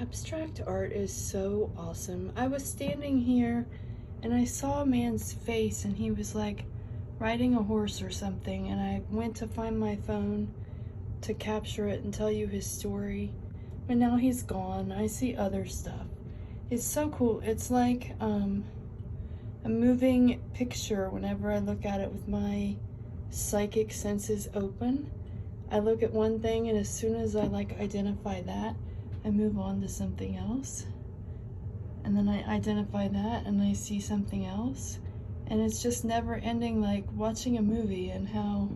Abstract art is so awesome. I was standing here and I saw a man's face and he was like riding a horse or something, and I went to find my phone to capture it and tell you his story. But now he's gone. I see other stuff. It's so cool. It's like a moving picture whenever I look at it with my psychic senses open. I look at one thing, and as soon as I like identify that, I move on to something else. And then I identify that and I see something else. And it's just never ending, like watching a movie, and how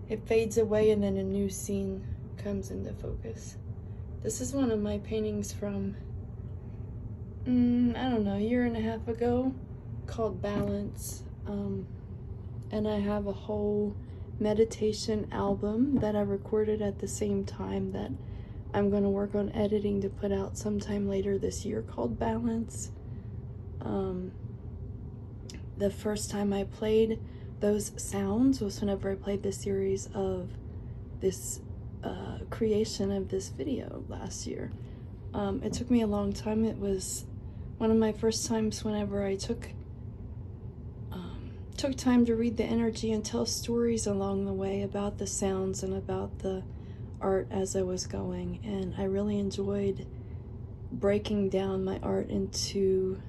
it fades away and then a new scene comes into focus. This is one of my paintings from, I don't know, a year and a half ago, called Balance. And I have a whole meditation album that I recorded at the same time that I'm going to work on editing to put out sometime later this year, called Balance. The first time I played those sounds was whenever I played the series of this creation of this video last year. It took me a long time. It was one of my first times whenever I took time to read the energy and tell stories along the way about the sounds and about the art as I was going. And I really enjoyed breaking down my art into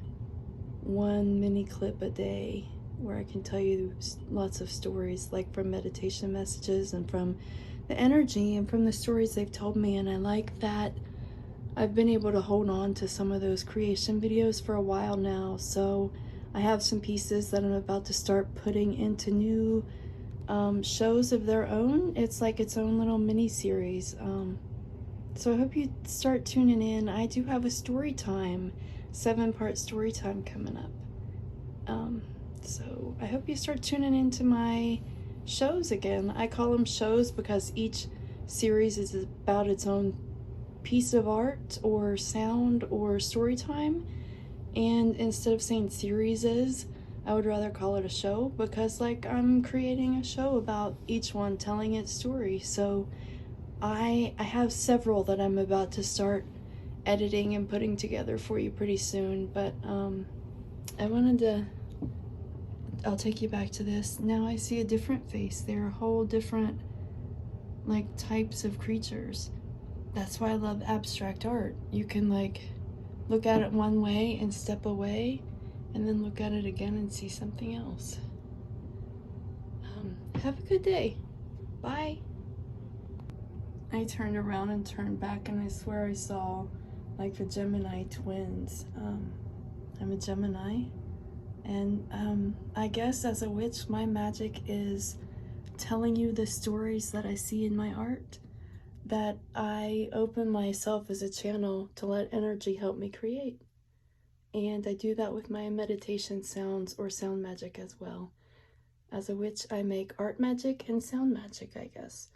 one mini clip a day where I can tell you lots of stories, like from meditation messages and from the energy and from the stories they've told me. And I like that I've been able to hold on to some of those creation videos for a while now. So I have some pieces that I'm about to start putting into new shows of their own. It's like its own little mini series. So I hope you start tuning in. I do have a story time, 7-part story time coming up. So I hope you start tuning into my shows again. I call them shows because each series is about its own piece of art or sound or story time. And instead of saying series, I would rather call it a show, because like I'm creating a show about each one telling its story. So I have several that I'm about to start editing and putting together for you pretty soon. But I'll take you back to this. Now I see a different face. There are whole different like types of creatures. That's why I love abstract art. You can like look at it one way and step away, and then look at it again and see something else. Have a good day. Bye. I turned around and turned back, and I swear I saw like the Gemini twins. I'm a Gemini, and I guess as a witch, my magic is telling you the stories that I see in my art, that I open myself as a channel to let energy help me create. And I do that with my meditation sounds or sound magic as well. As a witch, I make art magic and sound magic, I guess.